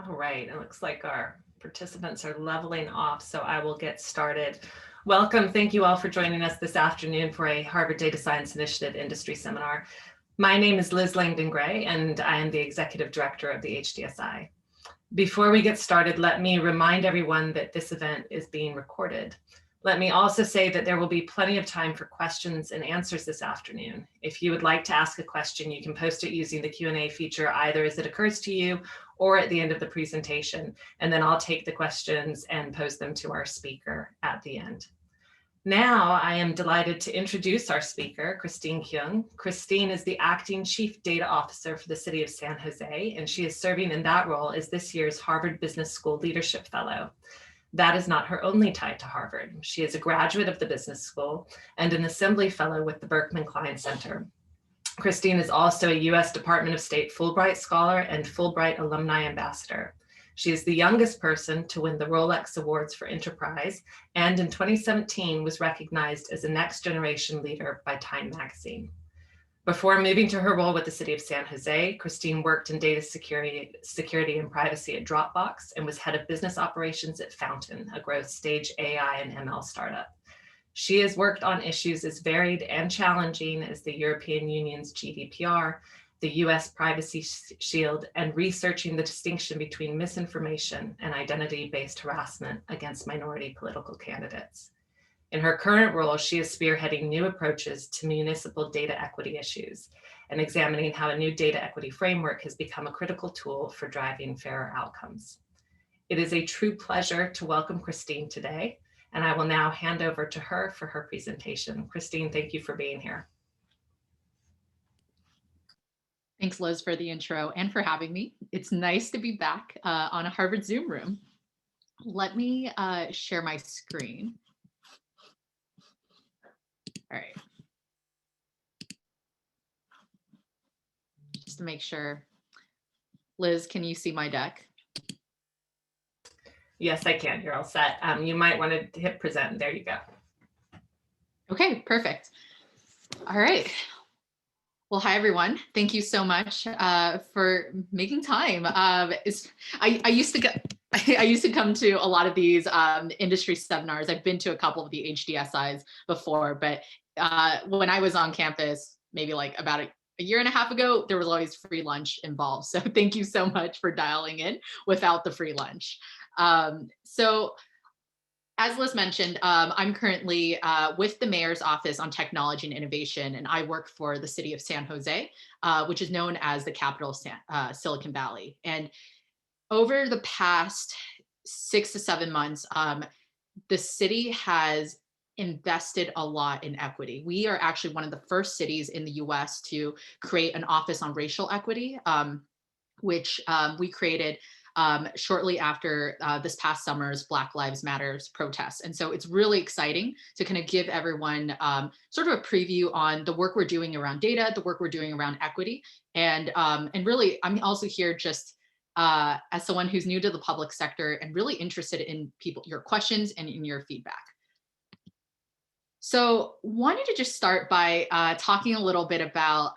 All right, it looks like our participants are leveling off, so I will get started. Welcome, thank you all for joining us this afternoon for a Harvard Data Science Initiative Industry Seminar. My name is Liz Langdon-Gray, and I am the Executive Director of the HDSI. Before we get started, let me remind everyone that this event is being recorded. Let me also say that there will be plenty of time for questions and answers this afternoon. If you would like to ask a question, you can post it using the Q&A feature either as it occurs to you or at the end of the presentation, and then I'll take the questions and pose them to our speaker at the end. Now, I am delighted to introduce our speaker, Christine Keung. Christine is the Acting Chief Data Officer for the City of San Jose, and she is serving in that role as this year's Harvard Business School Leadership Fellow. That is not her only tie to Harvard. She is a graduate of the business school and an assembly fellow with the Berkman Klein Center. Christine is also a U.S. Department of State Fulbright Scholar and Fulbright Alumni Ambassador. She is the youngest person to win the Rolex Awards for Enterprise, and in 2017 was recognized as a next generation leader by Time magazine. Before moving to her role with the City of San Jose, Christine worked in data security and privacy at Dropbox and was head of business operations at Fountain, a growth stage AI and ML startup. She has worked on issues as varied and challenging as the European Union's GDPR, the US Privacy Shield, and researching the distinction between misinformation and identity-based harassment against minority political candidates. In her current role, she is spearheading new approaches to municipal data equity issues and examining how a new data equity framework has become a critical tool for driving fairer outcomes. It is a true pleasure to welcome Christine today, and I will now hand over to her for her presentation. Christine, thank you for being here. Thanks, Liz, for the intro and for having me. It's nice to be back on a Harvard Zoom room. Let me share my screen. All right. Just to make sure. Liz, can you see my deck? Yes, I can. You're all set. You might want to hit present. There you go. Okay, perfect. All right. Well, hi, everyone. Thank you so much for making time. I used to come to a lot of these industry seminars. I've been to a couple of the HDSIs before, but when I was on campus, maybe like about a year and a half ago, there was always free lunch involved. So thank you so much for dialing in without the free lunch. So as Liz mentioned, I'm currently with the Mayor's Office on Technology and Innovation, and I work for the City of San Jose, which is known as the capital of Silicon Valley. And over the past 6 to 7 months, the city has invested a lot in equity. We are actually one of the first cities in the US to create an office on racial equity, which we created shortly after this past summer's Black Lives Matters protests. And so it's really exciting to kind of give everyone sort of a preview on the work we're doing around data, the work we're doing around equity. And really, I'm also here just as someone who's new to the public sector and really interested in your questions and in your feedback. So wanted to just start by talking a little bit about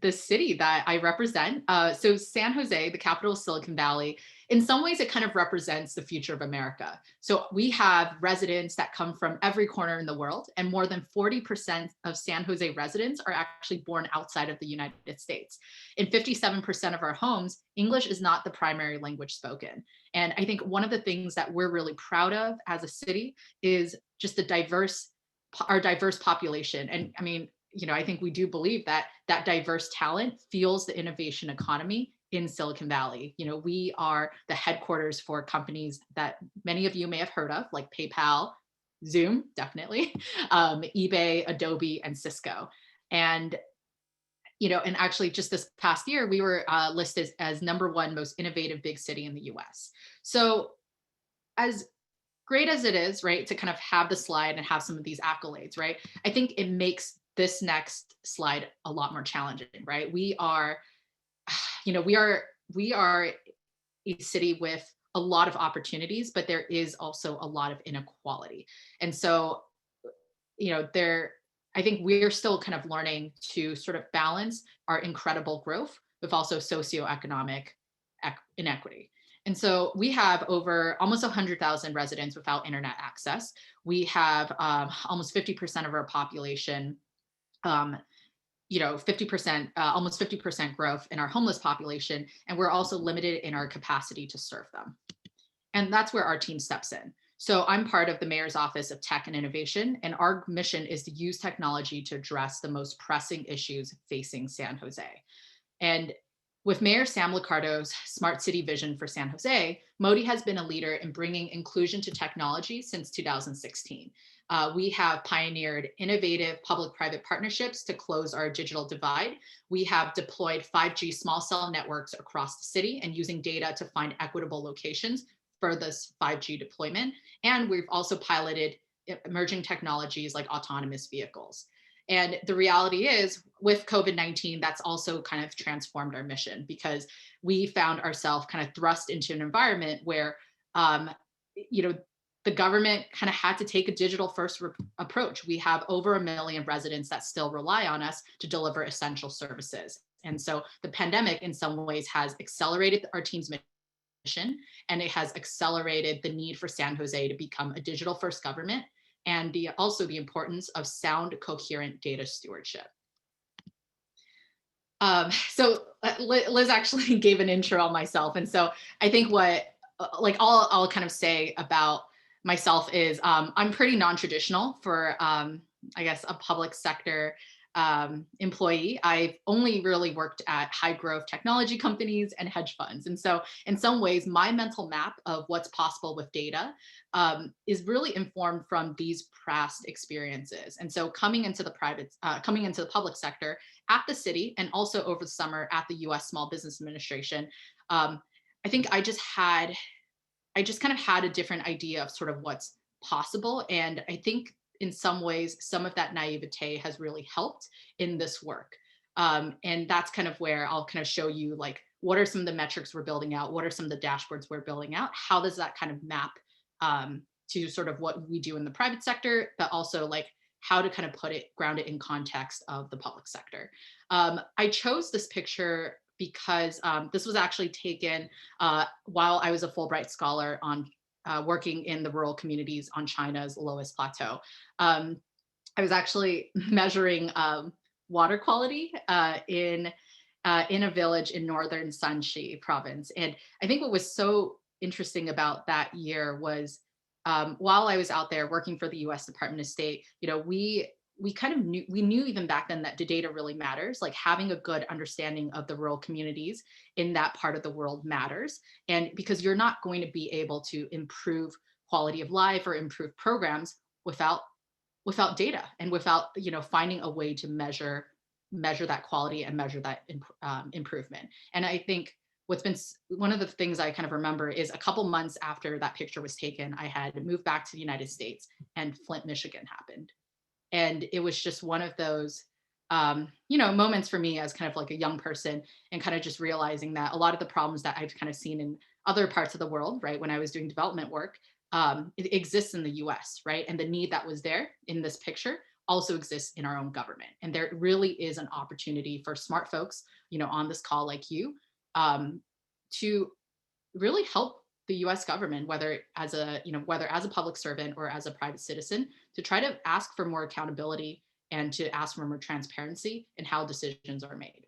the city that I represent. So San Jose, the capital of Silicon Valley, in some ways it kind of represents the future of America. So we have residents that come from every corner in the world, and more than 40% of San Jose residents are actually born outside of the United States. In 57% of our homes, English is not the primary language spoken. And I think one of the things that we're really proud of as a city is just our diverse population. And I mean, I think we do believe that that diverse talent fuels the innovation economy in Silicon Valley. We are the headquarters for companies that many of you may have heard of, like PayPal, Zoom, definitely, eBay, Adobe, and Cisco. And and actually just this past year, we were listed as #1 most innovative big city in the US. So as great as it is, right, to kind of have the slide and have some of these accolades, right, I think it makes this next slide a lot more challenging, right? We are a city with a lot of opportunities, but there is also a lot of inequality. And so, I think we're still kind of learning to sort of balance our incredible growth with also socioeconomic inequity. And so we have over almost 100,000 residents without internet access. We have almost 50% of our population, 50%, almost 50% growth in our homeless population. And we're also limited in our capacity to serve them. And that's where our team steps in. So I'm part of the Mayor's Office of Tech and Innovation, and our mission is to use technology to address the most pressing issues facing San Jose. And with Mayor Sam Liccardo's Smart City Vision for San Jose, Modi has been a leader in bringing inclusion to technology since 2016. We have pioneered innovative public-private partnerships to close our digital divide. We have deployed 5G small cell networks across the city and using data to find equitable locations for this 5G deployment. And we've also piloted emerging technologies like autonomous vehicles. And the reality is, with COVID-19, that's also kind of transformed our mission, because we found ourselves kind of thrust into an environment where, the government kind of had to take a digital first approach. We have over 1 million residents that still rely on us to deliver essential services. And so the pandemic in some ways has accelerated our team's mission, and it has accelerated the need for San Jose to become a digital first government, and also the importance of sound, coherent data stewardship. So Liz actually gave an intro on myself. And so I think what, I'll kind of say about myself is I'm pretty non-traditional for, I guess, a public sector employee. I've only really worked at high growth technology companies and hedge funds. And so in some ways, my mental map of what's possible with data is really informed from these past experiences. And so coming into the public sector at the city, and also over the summer at the US Small Business Administration, I think I just kind of had a different idea of sort of what's possible. And I think in some ways, some of that naivete has really helped in this work. And that's kind of where I'll kind of show you, like, what are some of the metrics we're building out? What are some of the dashboards we're building out? How does that kind of map to sort of what we do in the private sector, but also like how to kind of ground it in context of the public sector. I chose this picture because this was actually taken while I was a Fulbright scholar on working in the rural communities on China's lowest plateau. I was actually measuring water quality in a village in northern Shanxi province. And I think what was so interesting about that year was while I was out there working for the US Department of State, we kind of knew even back then that the data really matters. Like, having a good understanding of the rural communities in that part of the world matters. And because you're not going to be able to improve quality of life or improve programs without data, and without finding a way to measure that quality and measure that improvement. And I think what's been one of the things I kind of remember is a couple months after that picture was taken, I had moved back to the United States, and Flint, Michigan happened. And it was just one of those, moments for me as kind of like a young person, and kind of just realizing that a lot of the problems that I've kind of seen in other parts of the world, right, when I was doing development work, it exists in the US, right? And the need that was there in this picture also exists in our own government. And there really is an opportunity for smart folks, on this call like you, to really help the US government, whether as a public servant or as a private citizen, to try to ask for more accountability and to ask for more transparency in how decisions are made.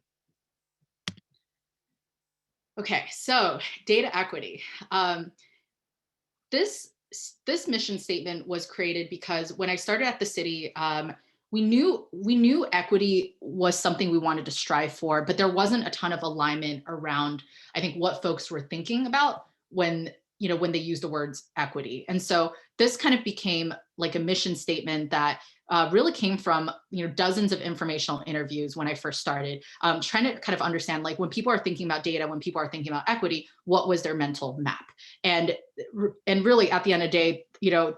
Okay, so data equity. This mission statement was created because when I started at the city, we knew equity was something we wanted to strive for, but there wasn't a ton of alignment around, I think, what folks were thinking about when they use the words equity. And so this kind of became like a mission statement that really came from dozens of informational interviews when I first started, trying to kind of understand, like, when people are thinking about data, when people are thinking about equity, what was their mental map? And really at the end of the day,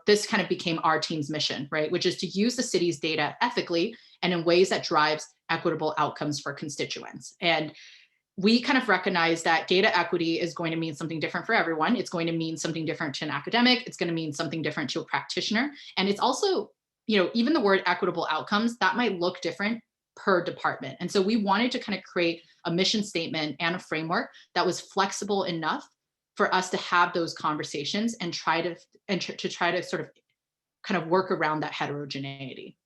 this kind of became our team's mission, right? Which is to use the city's data ethically and in ways that drives equitable outcomes for constituents. And we kind of recognize that data equity is going to mean something different for everyone. It's going to mean something different to an academic. It's going to mean something different to a practitioner. And it's also, even the word equitable outcomes, that might look different per department. And so we wanted to kind of create a mission statement and a framework that was flexible enough for us to have those conversations and try to sort of kind of work around that heterogeneity.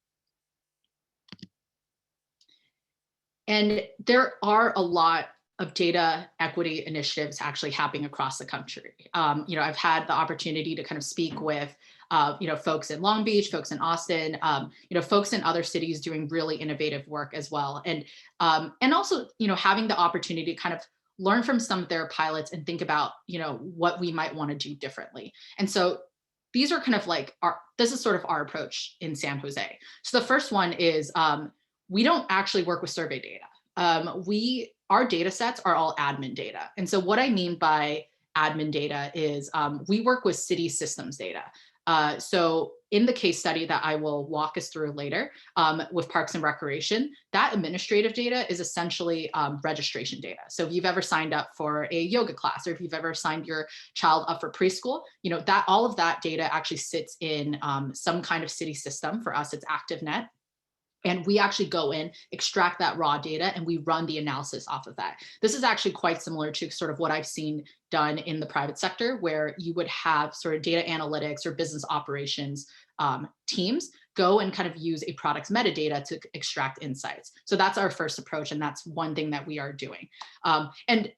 And there are a lot of data equity initiatives actually happening across the country. I've had the opportunity to kind of speak with folks in Long Beach, folks in Austin, folks in other cities doing really innovative work as well. And also, having the opportunity to kind of learn from some of their pilots and think about, what we might want to do differently. And so these are kind of like this is sort of our approach in San Jose. So the first one is we don't actually work with survey data. Our data sets are all admin data. And so what I mean by admin data is we work with city systems data. So in the case study that I will walk us through later with Parks and Recreation, that administrative data is essentially registration data. So if you've ever signed up for a yoga class, or if you've ever signed your child up for preschool, that all of that data actually sits in some kind of city system. For us, it's ActiveNet. And we actually go in, extract that raw data, and we run the analysis off of that. This is actually quite similar to sort of what I've seen done in the private sector, where you would have sort of data analytics or business operations teams go and kind of use a product's metadata to extract insights. So that's our first approach, and that's one thing that we are doing. And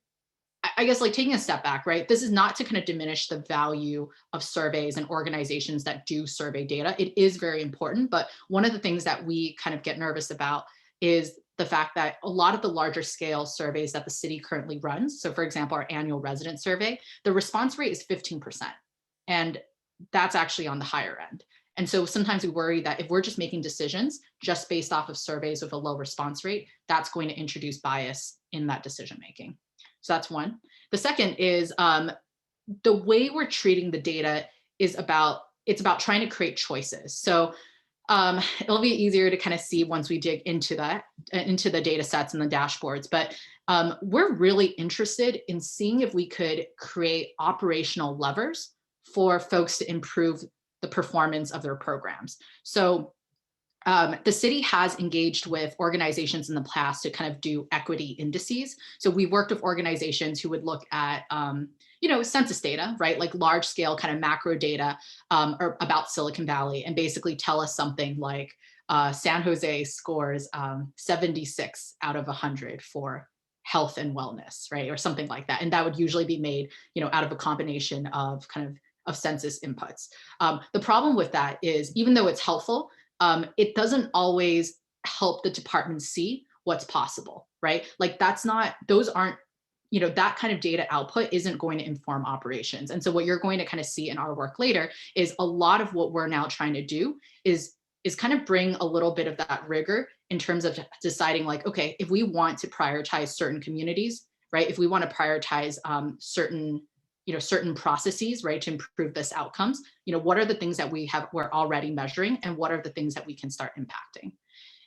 I guess like taking a step back, right? This is not to kind of diminish the value of surveys and organizations that do survey data. It is very important, but one of the things that we kind of get nervous about is the fact that a lot of the larger scale surveys that the city currently runs, so for example, our annual resident survey, the response rate is 15%. And that's actually on the higher end. And so sometimes we worry that if we're just making decisions just based off of surveys with a low response rate, that's going to introduce bias in that decision making. So that's one. The second is the way we're treating the data is about trying to create choices. So it'll be easier to kind of see once we dig into the data sets and the dashboards, but we're really interested in seeing if we could create operational levers for folks to improve the performance of their programs. So the city has engaged with organizations in the past to kind of do equity indices. So we worked with organizations who would look at, census data, right? Like large scale kind of macro data or about Silicon Valley, and basically tell us something like San Jose scores 76 out of 100 for health and wellness, right? Or something like that. And that would usually be made, out of a combination of kind of census inputs. The problem with that is, even though it's helpful, it doesn't always help the department see what's possible, right? Like those aren't, that kind of data output isn't going to inform operations. And so what you're going to kind of see in our work later is a lot of what we're now trying to do is kind of bring a little bit of that rigor in terms of deciding like, okay, if we want to prioritize certain communities, right? If we want to prioritize certain processes, right, to improve this outcomes, what are the things that we're already measuring, and what are the things that we can start impacting?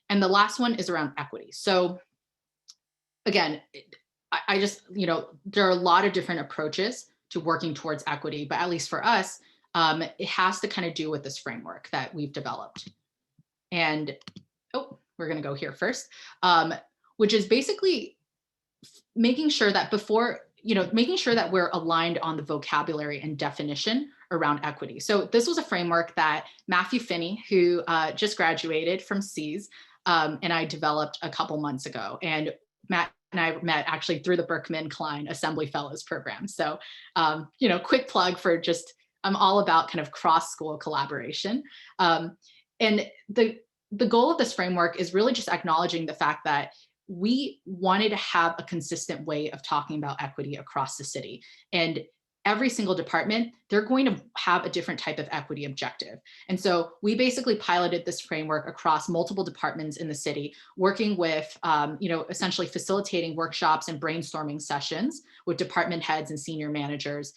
And the last one is around equity. So again, I just, there are a lot of different approaches to working towards equity, but at least for us, it has to kind of do with this framework that we've developed. And, we're going to go here first, which is basically making sure that making sure that we're aligned on the vocabulary and definition around equity. So this was a framework that Matthew Finney, who just graduated from SEAS, and I developed a couple months ago. And Matt and I met actually through the Berkman-Klein Assembly Fellows Program. So, quick plug for I'm all about kind of cross-school collaboration. And the goal of this framework is really just acknowledging the fact that we wanted to have a consistent way of talking about equity across the city. And every single department, they're going to have a different type of equity objective. And so we basically piloted this framework across multiple departments in the city, working with, essentially facilitating workshops and brainstorming sessions with department heads and senior managers,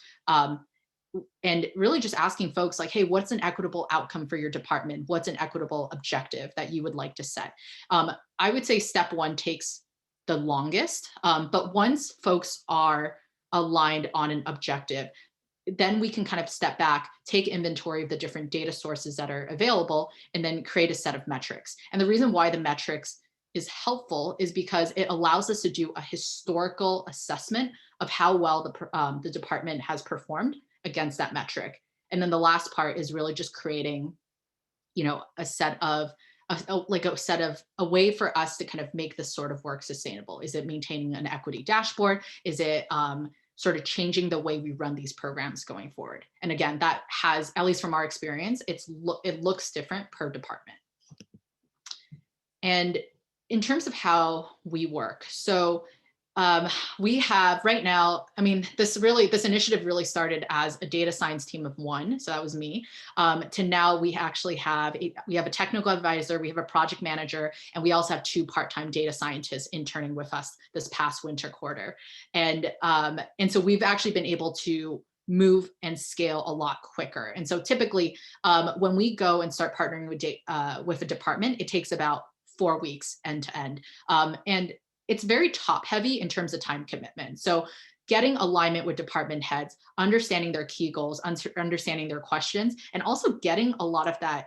and really just asking folks like, hey, what's an equitable outcome for your department? What's an equitable objective that you would like to set? I would say step one takes the longest, but once folks are aligned on an objective, then we can kind of step back, take inventory of the different data sources that are available, and then create a set of metrics. And the reason why the metrics is helpful is because it allows us to do a historical assessment of how well the department has performed against that metric. And then the last part is really just creating, a set of a way for us to kind of make this sort of work sustainable. Is it maintaining an equity dashboard? Is it sort of changing the way we run these programs going forward? And again, that has, at least from our experience, it looks different per department. And in terms of how we work, so we have right now, this initiative really started as a data science team of one. So that was me. To now we actually have a technical advisor, we have a project manager, and we also have 2 part-time data scientists interning with us this past winter quarter. And so we've actually been able to move and scale a lot quicker. And so typically when we go and start partnering with a department, it takes about 4 weeks end to end. And it's very top heavy in terms of time commitment. So getting alignment with department heads, understanding their key goals, understanding their questions, and also getting a lot of that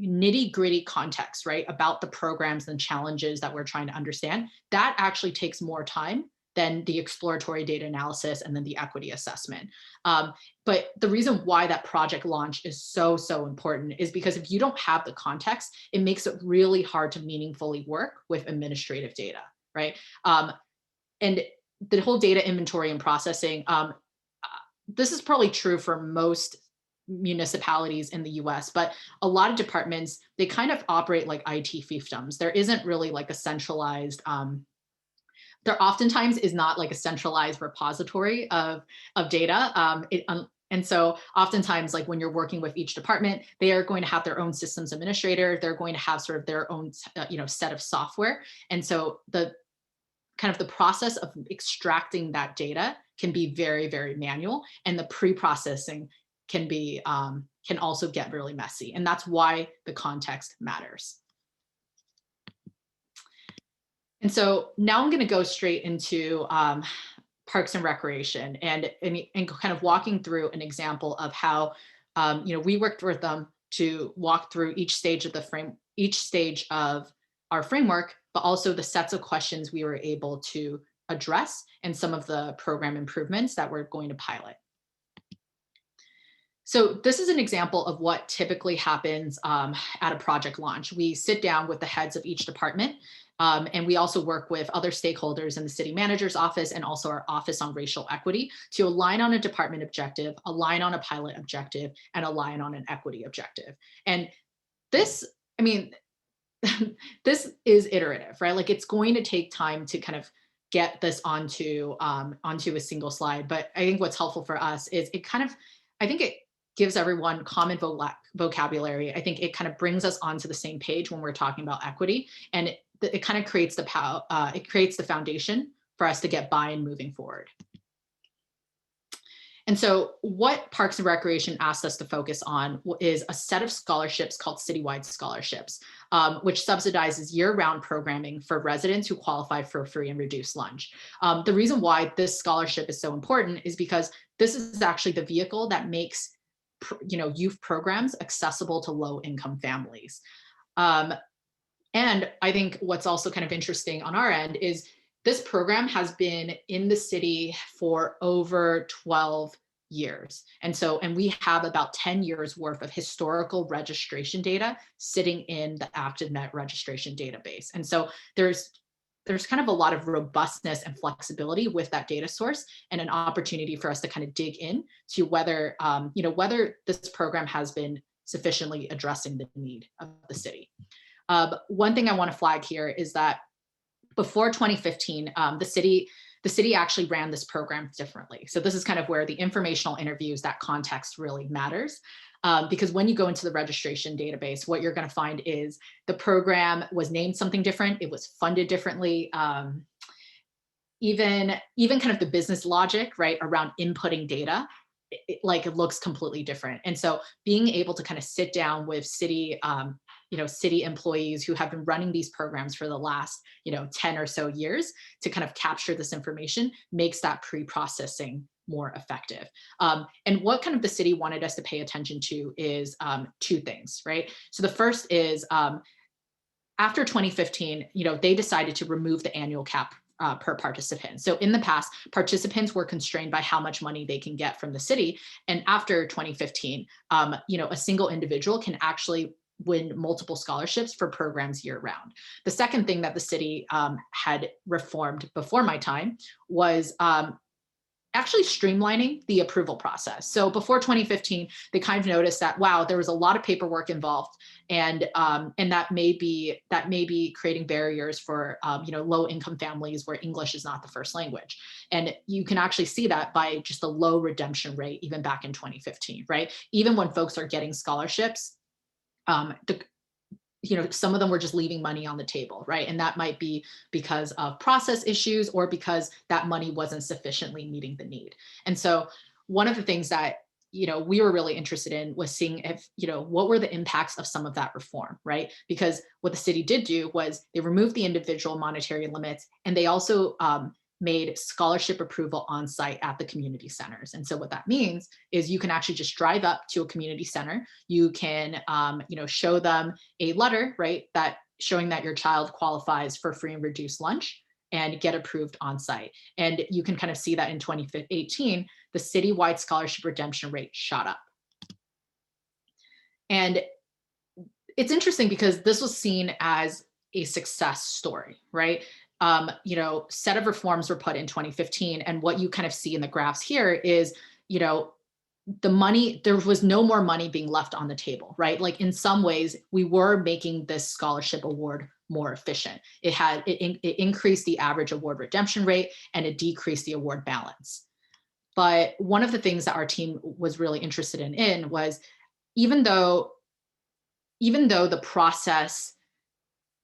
nitty gritty context, right, about the programs and challenges that we're trying to understand, that actually takes more time than the exploratory data analysis and then the equity assessment. But the reason why that project launch is so important is because if you don't have the context, it makes it really hard to meaningfully work with administrative data. Right. And the whole data inventory and processing, this is probably true for most municipalities in the US, but a lot of departments, they kind of operate like IT fiefdoms. There isn't really like a centralized, there oftentimes is not like a centralized repository of data. And so oftentimes, like when you're working with each department, they are going to have their own systems administrator. They're going to have sort of their own, set of software. And so the process of extracting that data can be very, very manual, and the pre-processing can also get really messy. And that's why the context matters. And so now I'm going to go straight into Parks and Recreation and kind of walking through an example of how we worked with them to walk through each stage of our framework, but also the sets of questions we were able to address and some of the program improvements that we're going to pilot. So this is an example of what typically happens at a project launch. We sit down with the heads of each department, and we also work with other stakeholders in the city manager's office and also our office on racial equity to align on a department objective, align on a pilot objective, and align on an equity objective. And this, this is iterative, right? Like it's going to take time to kind of get this onto a single slide. But I think what's helpful for us is I think it gives everyone common vocabulary. I think it kind of brings us onto the same page when we're talking about equity, and it kind of creates the foundation for us to get buy-in moving forward. And so what Parks and Recreation asked us to focus on is a set of scholarships called citywide scholarships, which subsidizes year-round programming for residents who qualify for free and reduced lunch. The reason why this scholarship is so important is because this is actually the vehicle that makes youth programs accessible to low-income families. And I think what's also kind of interesting on our end is this program has been in the city for over 12 years. And we have about 10 years worth of historical registration data sitting in the ActiveNet registration database. And so there's kind of a lot of robustness and flexibility with that data source, and an opportunity for us to kind of dig in to whether this program has been sufficiently addressing the need of the city. One thing I want to flag here is that before 2015, the city actually ran this program differently. So this is kind of where the informational interviews, that context really matters. Because when you go into the registration database, what you're going to find is the program was named something different. It was funded differently. Even kind of the business logic, right, around inputting data, it looks completely different. And so being able to kind of sit down with city employees who have been running these programs for the last 10 or so years to kind of capture this information makes that pre-processing more effective. And what kind of the city wanted us to pay attention to is 2 things, right? So the first is after 2015, they decided to remove the annual cap per participant. So in the past, participants were constrained by how much money they can get from the city. And after 2015, a single individual can actually win multiple scholarships for programs year round. The second thing that the city had reformed before my time was actually streamlining the approval process. So before 2015, they kind of noticed that, wow, there was a lot of paperwork involved, and that may be creating barriers for low income families where English is not the first language. And you can actually see that by just the low redemption rate, even back in 2015, right? Even when folks are getting scholarships, some of them were just leaving money on the table, right? And that might be because of process issues or because that money wasn't sufficiently meeting the need. And so one of the things that, we were really interested in was seeing if, what were the impacts of some of that reform, right? Because what the city did do was they removed the individual monetary limits, and they also made scholarship approval on site at the community centers. And so what that means is you can actually just drive up to a community center. You can, show them a letter, right, that showing that your child qualifies for free and reduced lunch and get approved on site. And you can kind of see that in 2018, the citywide scholarship redemption rate shot up. And it's interesting because this was seen as a success story, right? Set of reforms were put in 2015. And what you kind of see in the graphs here is, the money, there was no more money being left on the table, right? Like in some ways, we were making this scholarship award more efficient. It increased the average award redemption rate, and it decreased the award balance. But one of the things that our team was really interested in was even though the process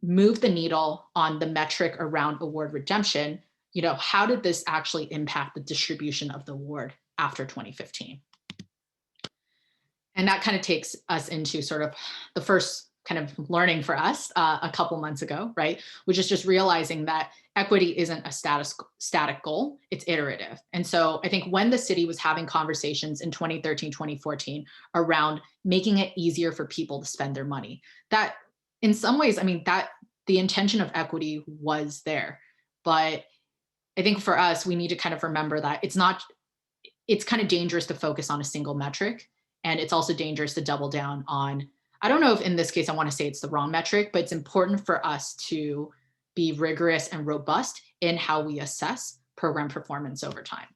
moved the needle on the metric around award redemption, how did this actually impact the distribution of the award after 2015? And that kind of takes us into sort of the first kind of learning for us a couple months ago, right? Which is just realizing that equity isn't a static goal, it's iterative. And so I think when the city was having conversations in 2013, 2014 around making it easier for people to spend their money, that in some ways, that the intention of equity was there. But I think for us, we need to kind of remember that it's kind of dangerous to focus on a single metric. And it's also dangerous to double down on, I don't know if in this case, I want to say it's the wrong metric, but it's important for us to be rigorous and robust in how we assess program performance over time.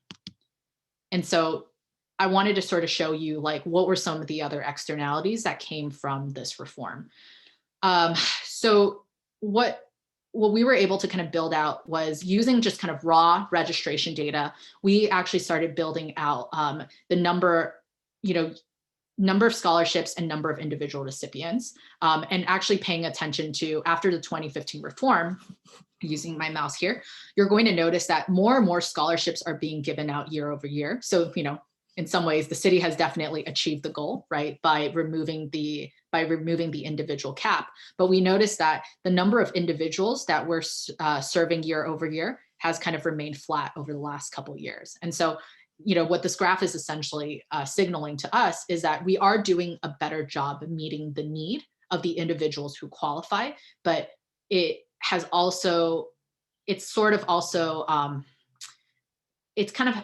And so I wanted to sort of show you what were some of the other externalities that came from this reform. So what we were able to kind of build out was using just kind of raw registration data. We actually started building out the number of scholarships and number of individual recipients, and actually paying attention to, after the 2015 reform, using my mouse here, you're going to notice that more and more scholarships are being given out year over year. So, in some ways, the city has definitely achieved the goal, right, by removing the individual cap. But we noticed that the number of individuals that we're serving year over year has kind of remained flat over the last couple of years. And so, what this graph is essentially signaling to us is that we are doing a better job of meeting the need of the individuals who qualify, but it's kind of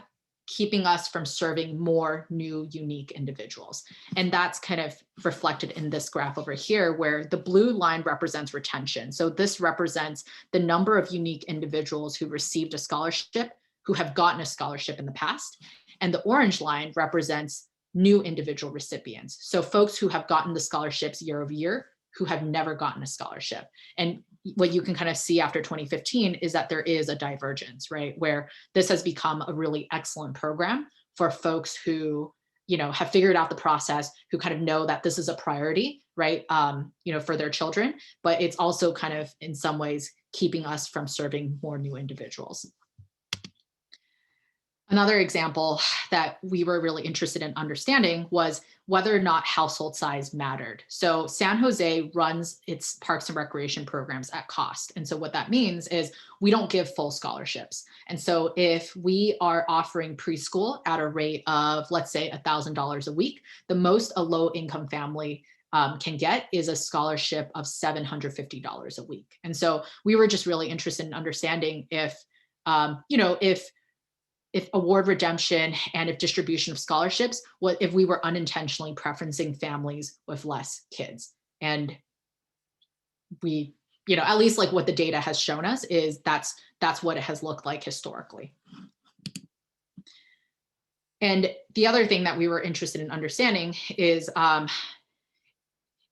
keeping us from serving more new, unique individuals. And that's kind of reflected in this graph over here, where the blue line represents retention. So this represents the number of unique individuals who received a scholarship, who have gotten a scholarship in the past. And the orange line represents new individual recipients. So folks who have gotten the scholarships year over year, who have never gotten a scholarship. And what you can kind of see after 2015 is that there is a divergence, right? Where this has become a really excellent program for folks who, have figured out the process, who kind of know that this is a priority, right? For their children, but it's also kind of in some ways keeping us from serving more new individuals. Another example that we were really interested in understanding was whether or not household size mattered. So San Jose runs its parks and recreation programs at cost. And so what that means is we don't give full scholarships. And so if we are offering preschool at a rate of, let's say, $1,000 a week, the most a low income family can get is a scholarship of $750 a week. And so we were just really interested in understanding if, if award redemption and if distribution of scholarships, what if we were unintentionally preferencing families with less kids. And we, at least like what the data has shown us is that's what it has looked like historically. And the other thing that we were interested in understanding is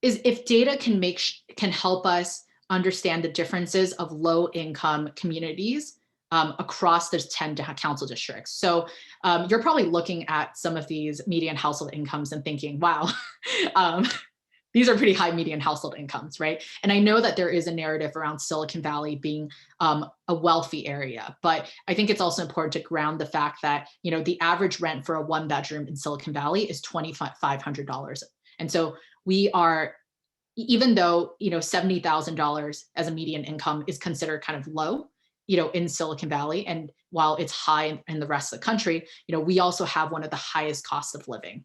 if data can help us understand the differences of low income communities across those 10 council districts. So you're probably looking at some of these median household incomes and thinking, wow, these are pretty high median household incomes, right? And I know that there is a narrative around Silicon Valley being a wealthy area, but I think it's also important to ground the fact that, the average rent for a 1-bedroom in Silicon Valley is $2,500. And so we are, even though, $70,000 as a median income is considered kind of low, in Silicon Valley, and while it's high in the rest of the country, we also have one of the highest costs of living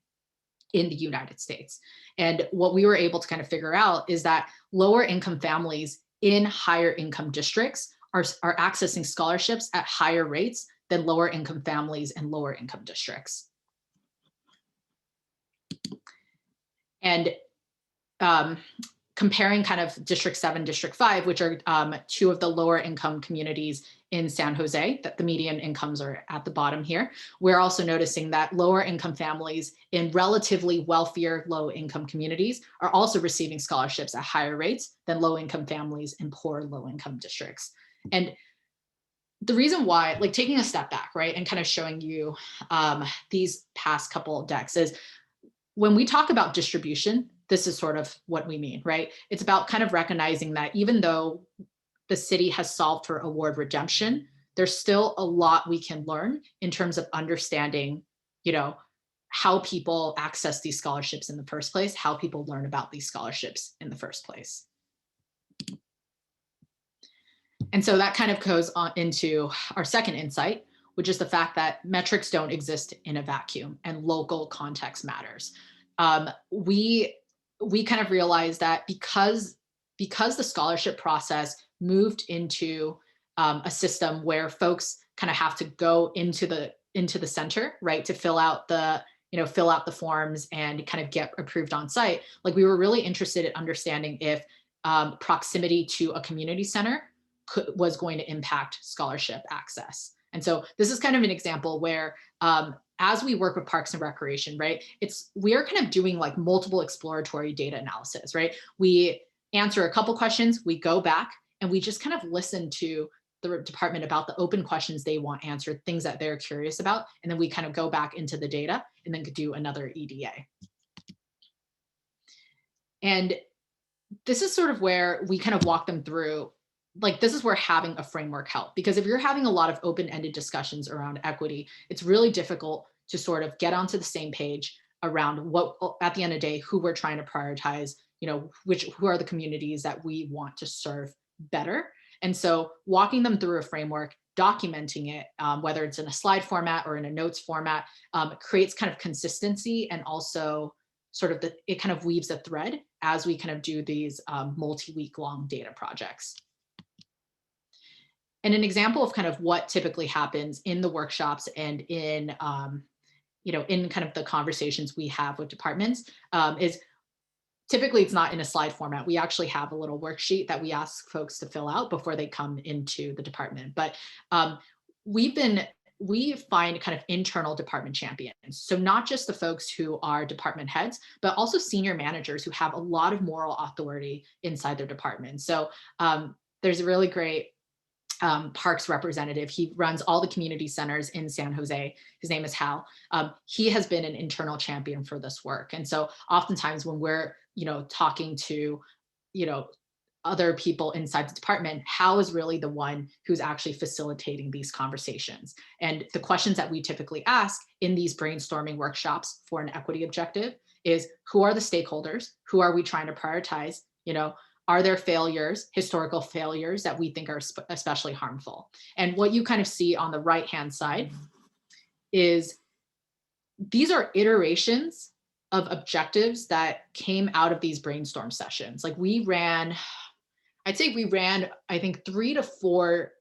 in the United States. And what we were able to kind of figure out is that lower income families in higher income districts are accessing scholarships at higher rates than lower income families in lower income districts. And comparing kind of District 7, District 5, which are two of the lower income communities in San Jose, that the median incomes are at the bottom here. We're also noticing that lower income families in relatively wealthier low income communities are also receiving scholarships at higher rates than low income families in poor low income districts. And the reason why, like taking a step back, right, and kind of showing you these past couple of decks is when we talk about distribution, this is sort of what we mean, right? It's about kind of recognizing that even though the city has solved for award redemption, there's still a lot we can learn in terms of understanding, how people access these scholarships in the first place, how people learn about these scholarships in the first place. And so that kind of goes on into our second insight, which is the fact that metrics don't exist in a vacuum and local context matters. We kind of realized that because the scholarship process moved into a system where folks kind of have to go into the center, right, to fill out the forms and kind of get approved on site. Like we were really interested in understanding if proximity to a community center was going to impact scholarship access. And so this is kind of an example where as we work with Parks and Recreation, right, we're kind of doing like multiple exploratory data analysis, right? We answer a couple questions, we go back and we just kind of listen to the department about the open questions they want answered, things that they're curious about. And then we kind of go back into the data and then do another EDA. And this is sort of where we kind of walk them through, like this is where having a framework helps, because if you're having a lot of open-ended discussions around equity, it's really difficult to sort of get onto the same page around what, at the end of the day, who we're trying to prioritize, who are the communities that we want to serve better. And so walking them through a framework, documenting it, whether it's in a slide format or in a notes format, creates kind of consistency, and also sort of it kind of weaves a thread as we kind of do these multi-week long data projects. And an example of kind of what typically happens in the workshops and in, in kind of the conversations we have with departments is typically it's not in a slide format. We actually have a little worksheet that we ask folks to fill out before they come into the department. But we find kind of internal department champions. So not just the folks who are department heads, but also senior managers who have a lot of moral authority inside their department. So there's a really great Parks representative. He runs all the community centers in San Jose. His name is Hal. He has been an internal champion for this work. And so oftentimes when we're, talking to, other people inside the department, Hal is really the one who's actually facilitating these conversations. And the questions that we typically ask in these brainstorming workshops for an equity objective is, who are the stakeholders? Who are we trying to prioritize? Are there failures, historical failures that we think are especially harmful? And what you kind of see on the right-hand side is these are iterations of objectives that came out of these brainstorm sessions. Like I'd say we ran, I think 3 to 4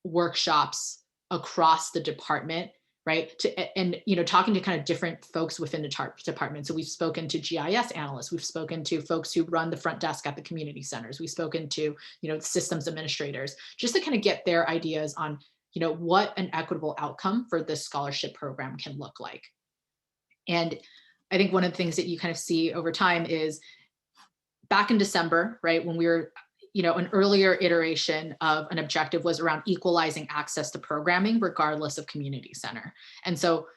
workshops across the department, right? And talking to kind of different folks within the department. So we've spoken to GIS analysts, we've spoken to folks who run the front desk at the community centers, we've spoken to systems administrators, just to kind of get their ideas on what an equitable outcome for this scholarship program can look like. And I think one of the things that you kind of see over time is back in December, right, when we were, an earlier iteration of an objective was around equalizing access to programming regardless of community center. And so,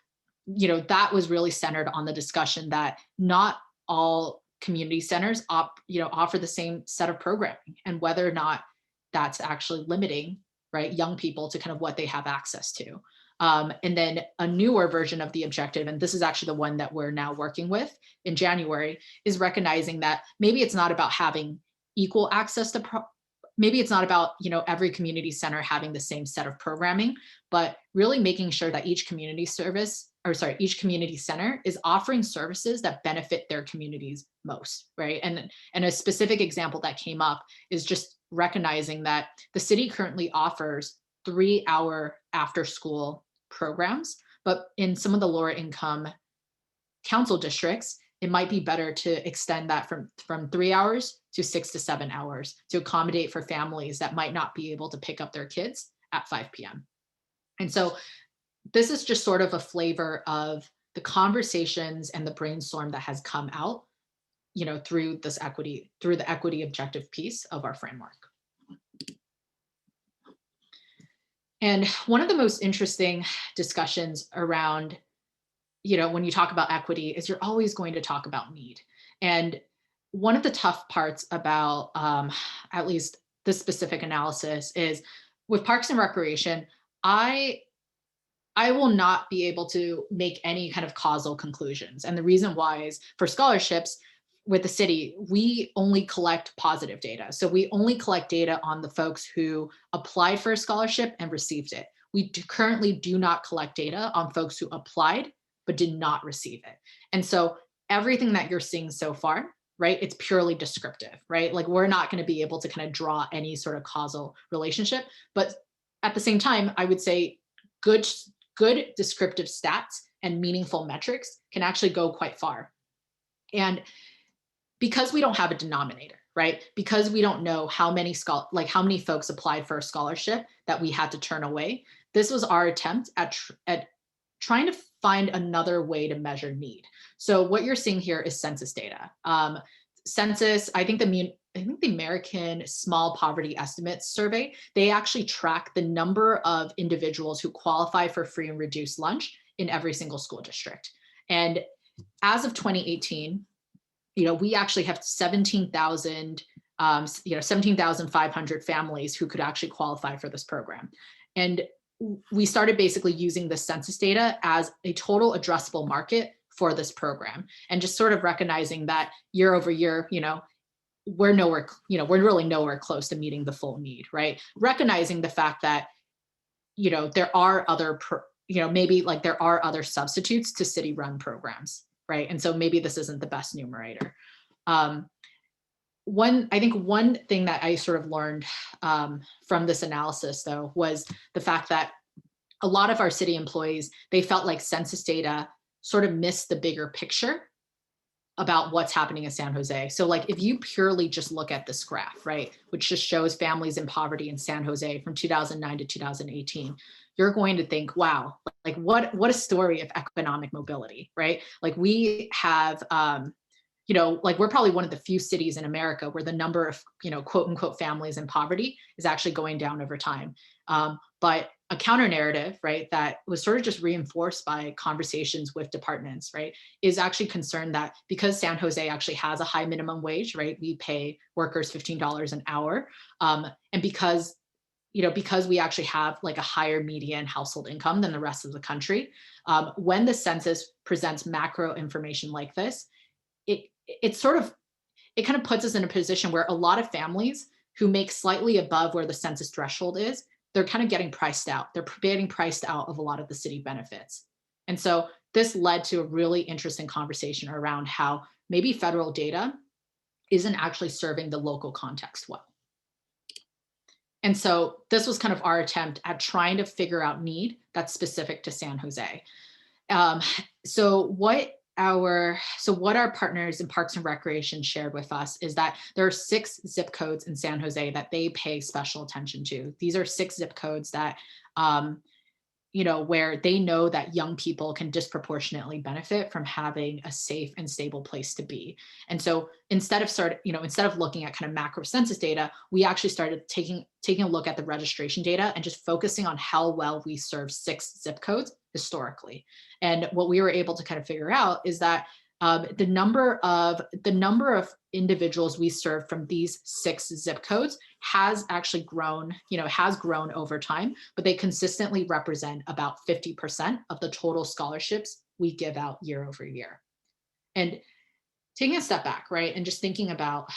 that was really centered on the discussion that not all community centers offer the same set of programming, and whether or not that's actually limiting, right, young people to kind of what they have access to. And then a newer version of the objective, and this is actually the one that we're now working with in January, is recognizing that maybe it's not about having equal access to maybe it's not about every community center having the same set of programming, but really making sure that each community center is offering services that benefit their communities most, right? And a specific example that came up is just recognizing that the city currently offers 3-hour after school programs, but in some of the lower income council districts, it might be better to extend that from 3 hours to 6 to 7 hours to accommodate for families that might not be able to pick up their kids at 5 p.m. And so this is just sort of a flavor of the conversations and the brainstorm that has come out, through the equity objective piece of our framework. And one of the most interesting discussions around when you talk about equity is you're always going to talk about need. And one of the tough parts about at least this specific analysis is with Parks and Recreation, I will not be able to make any kind of causal conclusions. And the reason why is for scholarships with the city, we only collect positive data. So we only collect data on the folks who applied for a scholarship and received it. We currently do not collect data on folks who applied but did not receive it. And so everything that you're seeing so far, right, it's purely descriptive, right? Like we're not going to be able to kind of draw any sort of causal relationship. But at the same time, I would say good descriptive stats and meaningful metrics can actually go quite far. And because we don't have a denominator, right? Because we don't know how many folks applied for a scholarship that we had to turn away. This was our attempt at trying to find another way to measure need. So what you're seeing here is census data. Census, I think the American Small Poverty Estimates Survey, they actually track the number of individuals who qualify for free and reduced lunch in every single school district. And as of 2018, we actually have 17,500 families who could actually qualify for this program. And we started basically using the census data as a total addressable market for this program, and just sort of recognizing that year over year, we're really nowhere close to meeting the full need, right? Recognizing the fact that, there are other, there are other substitutes to city-run programs, right? And so maybe this isn't the best numerator. One thing that I sort of learned from this analysis, though, was the fact that a lot of our city employees, they felt like census data sort of missed the bigger picture about what's happening in San Jose. So like if you purely just look at this graph, right, which just shows families in poverty in San Jose from 2009 to 2018, you're going to think, wow, like what a story of economic mobility, right? Like we have we're probably one of the few cities in America where the number of, quote unquote, families in poverty is actually going down over time. But a counter narrative, right, that was sort of just reinforced by conversations with departments, right, is actually concerned that because San Jose actually has a high minimum wage, right, we pay workers $15 an hour. And because we actually have like a higher median household income than the rest of the country, when the census presents macro information like this, it kind of puts us in a position where a lot of families who make slightly above where the census threshold is, they're kind of getting priced out. They're getting priced out of a lot of the city benefits. And so this led to a really interesting conversation around how maybe federal data isn't actually serving the local context well. And so this was kind of our attempt at trying to figure out need that's specific to San Jose. So what our partners in Parks and Recreation shared with us is that there are 6 zip codes in San Jose that they pay special attention to. These are 6 zip codes that, where they know that young people can disproportionately benefit from having a safe and stable place to be. And so instead of looking at kind of macro census data, we actually started taking a look at the registration data and just focusing on how well we serve 6 zip codes historically. And what we were able to kind of figure out is that the number of individuals we serve from these 6 zip codes has actually grown, has grown over time, but they consistently represent about 50% of the total scholarships we give out year over year. And taking a step back, right, and just thinking about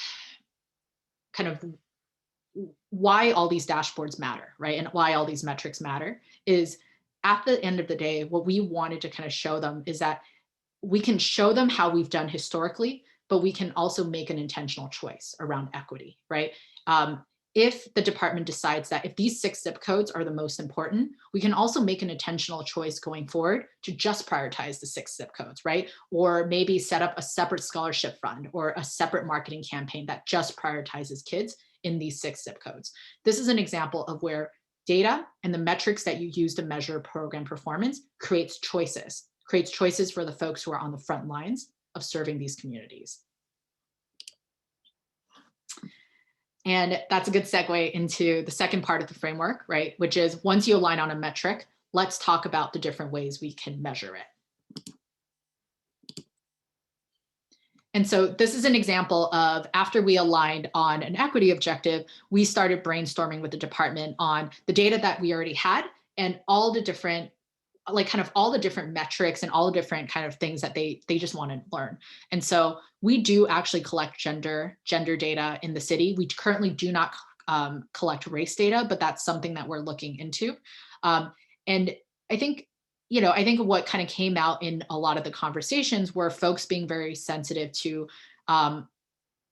kind of why all these dashboards matter, right, and why all these metrics matter is at the end of the day, what we wanted to kind of show them is that we can show them how we've done historically, but we can also make an intentional choice around equity, right? If the department decides that if these 6 zip codes are the most important, we can also make an intentional choice going forward to just prioritize the 6 zip codes, right? Or maybe set up a separate scholarship fund or a separate marketing campaign that just prioritizes kids in these 6 zip codes. This is an example of where data and the metrics that you use to measure program performance creates choices for the folks who are on the front lines of serving these communities. And that's a good segue into the second part of the framework, right? Which is once you align on a metric, let's talk about the different ways we can measure it. And so this is an example of after we aligned on an equity objective, we started brainstorming with the department on the data that we already had and all the different all the different metrics and all the different kind of things that they just want to learn. And so we do actually collect gender data in the city. We currently do not collect race data, but that's something that we're looking into. And I think what kind of came out in a lot of the conversations were folks being very sensitive to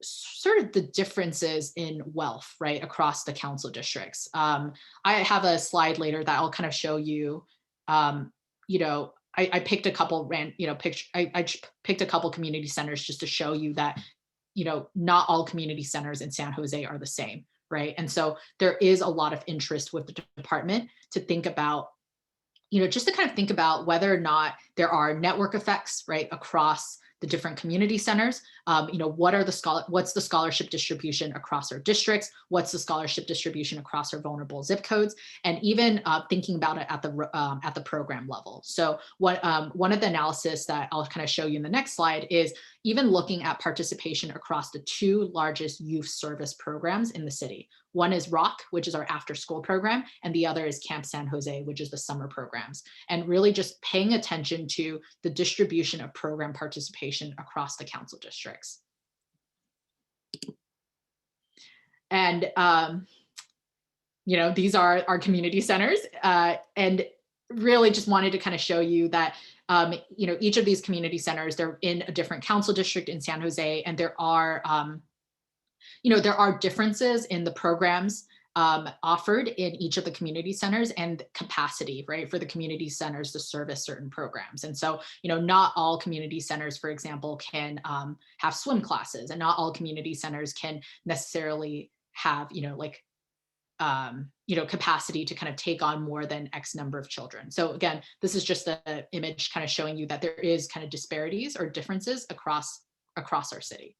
sort of the differences in wealth, right, across the council districts. I have a slide later that I'll kind of show you. I picked a couple I picked a couple community centers just to show you that, not all community centers in San Jose are the same, right? And so there is a lot of interest with the department to think about, just to kind of think about whether or not there are network effects, right, across the different community centers. What's the scholarship distribution across our districts? What's the scholarship distribution across our vulnerable zip codes? And even thinking about it at the program level. So one of the analysis that I'll kind of show you in the next slide is even looking at participation across the 2 largest youth service programs in the city. One is ROC, which is our after school program, and the other is Camp San Jose, which is the summer programs. And really just paying attention to the distribution of program participation across the council districts. And, these are our community centers, and really just wanted to kind of show you that each of these community centers, they're in a different council district in San Jose, and there are differences in the programs offered in each of the community centers and capacity, right, for the community centers to service certain programs. And so, not all community centers, for example, can have swim classes, and not all community centers can necessarily have, capacity to kind of take on more than X number of children. So again, this is just an image kind of showing you that there is kind of disparities or differences across our city.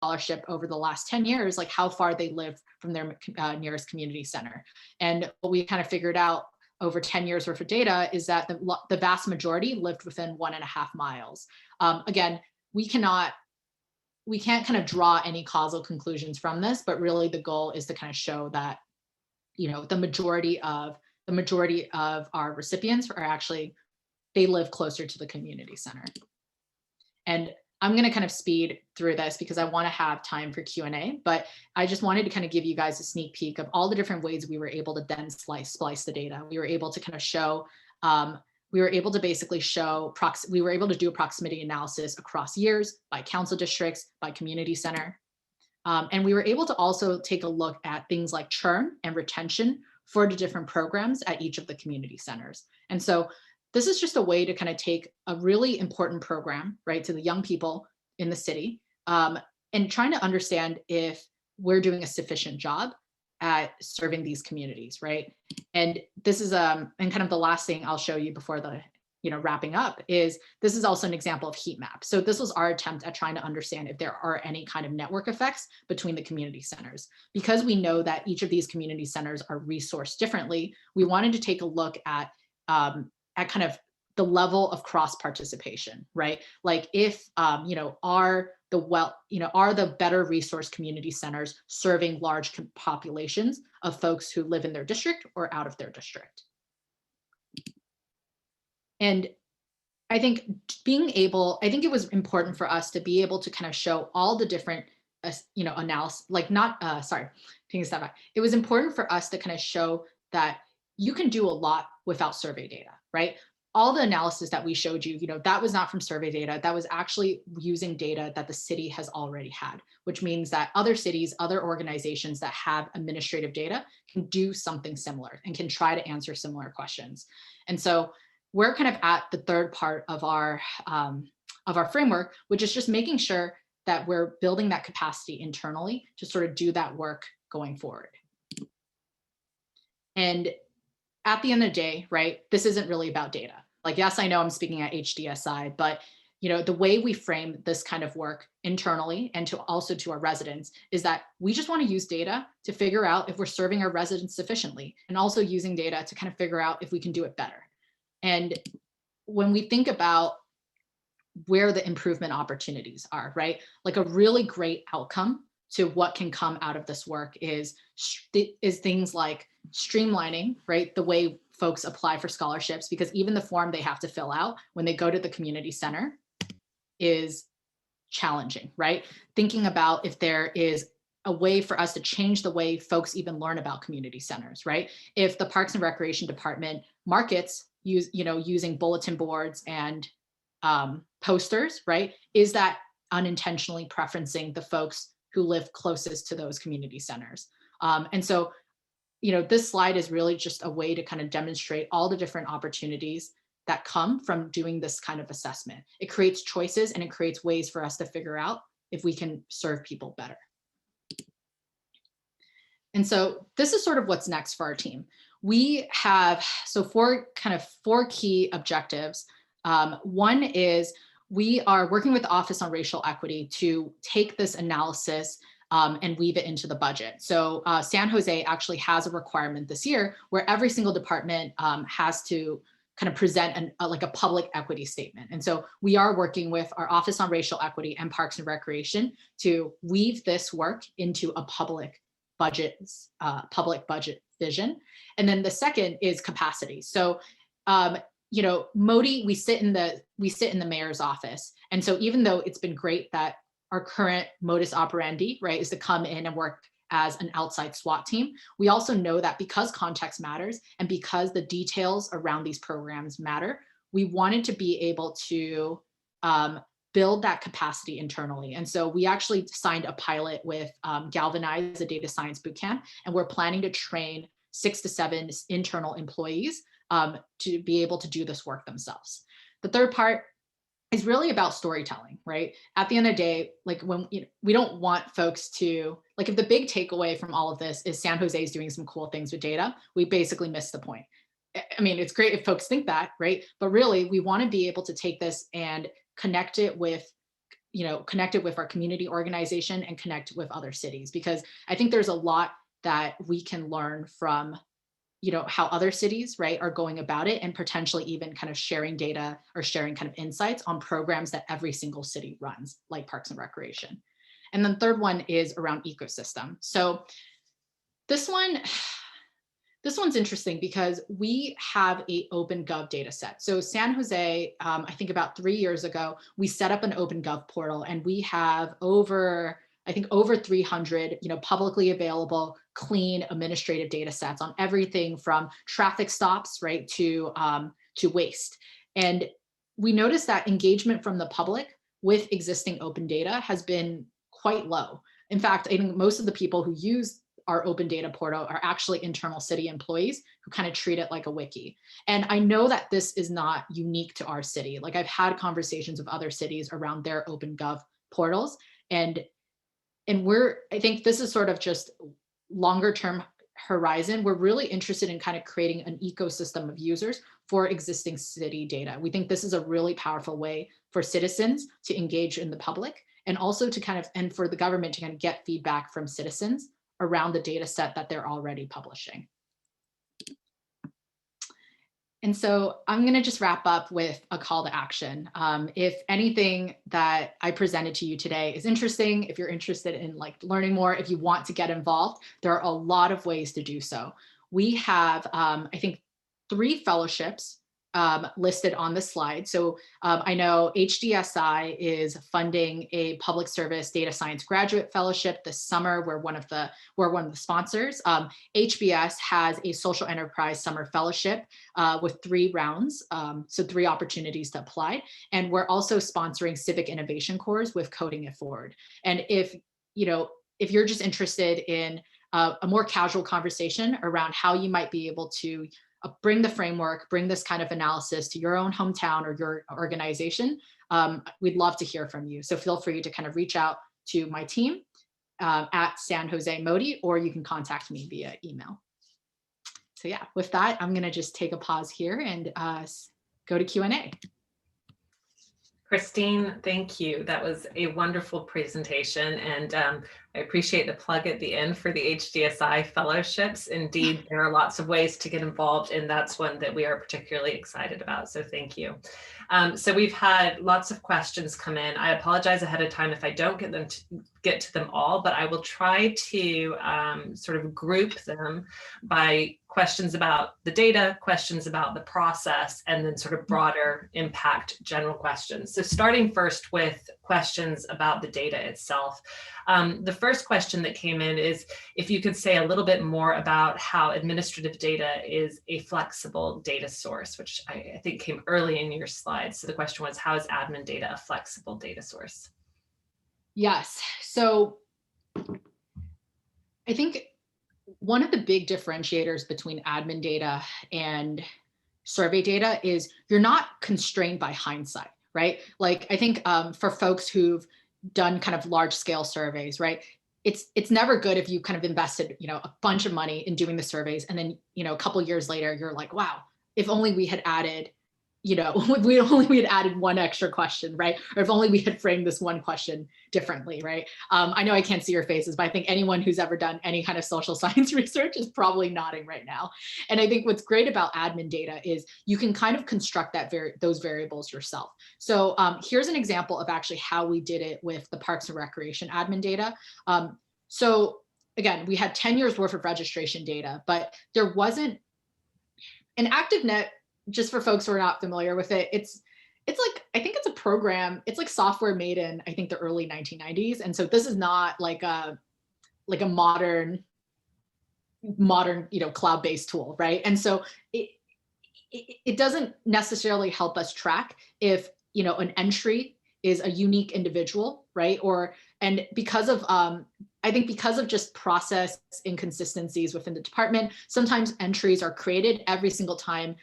Scholarship over the last 10 years, like how far they live from their nearest community center. And what we kind of figured out over 10 years worth of data is that the vast majority lived within 1.5 miles. Again, we cannot we can't kind of draw any causal conclusions from this, but really the goal is to kind of show that, the majority of our recipients are actually, they live closer to the community center. And I'm going to kind of speed through this because I want to have time for Q&A, but I just wanted to kind of give you guys a sneak peek of all the different ways we were able to then splice the data. We were able to kind of show, we were able to basically show, we were able to do a proximity analysis across years, by council districts, by community center. And we were able to also take a look at things like churn and retention for the different programs at each of the community centers. And so this is just a way to kind of take a really important program, right, to the young people in the city, and trying to understand if we're doing a sufficient job at serving these communities, right? And this is and kind of the last thing I'll show you before the wrapping up is this is also an example of heat map. So this was our attempt at trying to understand if there are any kind of network effects between the community centers. Because we know that each of these community centers are resourced differently, we wanted to take a look at kind of the level of cross participation, right? Like if, are the better resource community centers serving large populations of folks who live in their district or out of their district? And I think it was important for us to be able to kind of show all the different, analysis, taking a step back. It was important for us to kind of show that you can do a lot without survey data, right? All the analysis that we showed you, that was not from survey data. That was actually using data that the city has already had, which means that other cities, other organizations that have administrative data can do something similar and can try to answer similar questions. And so we're kind of at the third part of our framework, which is just making sure that we're building that capacity internally to sort of do that work going forward. And at the end of the day, right, this isn't really about data. Like, yes, I know I'm speaking at HDSI, but the way we frame this kind of work internally and also to our residents is that we just want to use data to figure out if we're serving our residents sufficiently, and also using data to kind of figure out if we can do it better. And when we think about where the improvement opportunities are, right, like a really great outcome to what can come out of this work is things like streamlining, right, the way folks apply for scholarships, because even the form they have to fill out when they go to the community center is challenging, right? Thinking about if there is a way for us to change the way folks even learn about community centers, right? If the Parks and Recreation Department markets using bulletin boards and posters, right? Is that unintentionally preferencing the folks who live closest to those community centers? And so, this slide is really just a way to kind of demonstrate all the different opportunities that come from doing this kind of assessment. It creates choices and it creates ways for us to figure out if we can serve people better. And so this is sort of what's next for our team. We have four key objectives. One is we are working with the Office on Racial Equity to take this analysis and weave it into the budget. So San Jose actually has a requirement this year where every single department has to kind of present a public equity statement. And so we are working with our Office on Racial Equity and Parks and Recreation to weave this work into a public budget vision. And then the second is capacity. So Modi, we sit in the mayor's office. And so even though it's been great that our current modus operandi, right, is to come in and work as an outside SWAT team, we also know that because context matters and because the details around these programs matter, we wanted to be able to build that capacity internally. And so we actually signed a pilot with Galvanize, a data science bootcamp, and we're planning to train 6 to 7 internal employees to be able to do this work themselves. The third part is really about storytelling, right? At the end of the day, like when we don't want folks to, like if the big takeaway from all of this is San Jose is doing some cool things with data, we basically missed the point. I mean, it's great if folks think that, right? But really we want to be able to take this and connect it with our community organization and connect with other cities, because I think there's a lot that we can learn from how other cities, right, are going about it, and potentially even kind of sharing data or sharing kind of insights on programs that every single city runs, like Parks and Recreation. And then third one is around ecosystem. So this one's interesting because we have a OpenGov data set. So San Jose, I think about 3 years ago, we set up an OpenGov portal, and we have over 300, publicly available, clean administrative data sets on everything from traffic stops, right, to waste. And we noticed that engagement from the public with existing open data has been quite low. In fact, I think most of the people who use our open data portal are actually internal city employees who kind of treat it like a wiki. And I know that this is not unique to our city. Like, I've had conversations with other cities around their OpenGov portals, and I think this is sort of just longer term horizon. We're really interested in kind of creating an ecosystem of users for existing city data. We think this is a really powerful way for citizens to engage in the public, and also and for the government to kind of get feedback from citizens around the data set that they're already publishing. And so I'm going to just wrap up with a call to action. If anything that I presented to you today is interesting, if you're interested in learning more, if you want to get involved, there are a lot of ways to do so. We have, I think, 3 fellowships listed on the slide. So I know HDSI is funding a public service data science graduate fellowship this summer. We're one of the sponsors. HBS has a social enterprise summer fellowship with 3 rounds, so 3 opportunities to apply. And we're also sponsoring civic innovation cores with Coding It Forward. And if you're just interested in a more casual conversation around how you might be able to bring the framework, bring this kind of analysis to your own hometown or your organization, we'd love to hear from you. So feel free to kind of reach out to my team at San Jose Modi, or you can contact me via email. So yeah, with that, I'm gonna just take a pause here and go to Q&A. Christine, thank you. That was a wonderful presentation, and I appreciate the plug at the end for the HDSI fellowships. Indeed, there are lots of ways to get involved, and that's one that we are particularly excited about, so thank you. So we've had lots of questions come in. I apologize ahead of time if I don't get to them all, but I will try to sort of group them by questions about the data, questions about the process, and then sort of broader impact general questions. So starting first with questions about the data itself. The first question that came in is if you could say a little bit more about how administrative data is a flexible data source, which I think came early in your slides. So the question was, how is admin data a flexible data source? Yes, so I think one of the big differentiators between admin data and survey data is you're not constrained by hindsight, right? Like, I think for folks who've done kind of large scale surveys, right? It's never good if you kind of invested, a bunch of money in doing the surveys, and then, a couple of years later, you're like, wow, if only we had added, we had added one extra question, right? Or if only we had framed this one question differently, right? I know I can't see your faces, but I think anyone who's ever done any kind of social science research is probably nodding right now. And I think what's great about admin data is you can kind of construct those variables yourself. So here's an example of actually how we did it with the Parks and Recreation admin data. So again, we had 10 years worth of registration data, but there wasn't an ActiveNet. Just for folks who are not familiar with it, it's like, I think it's a program, it's like software made in, I think, the early 1990s. And so this is not like a modern, cloud-based tool, right? And so it doesn't necessarily help us track if, an entry is a unique individual, right? And because of, I think because of just process inconsistencies within the department, sometimes entries are created every single time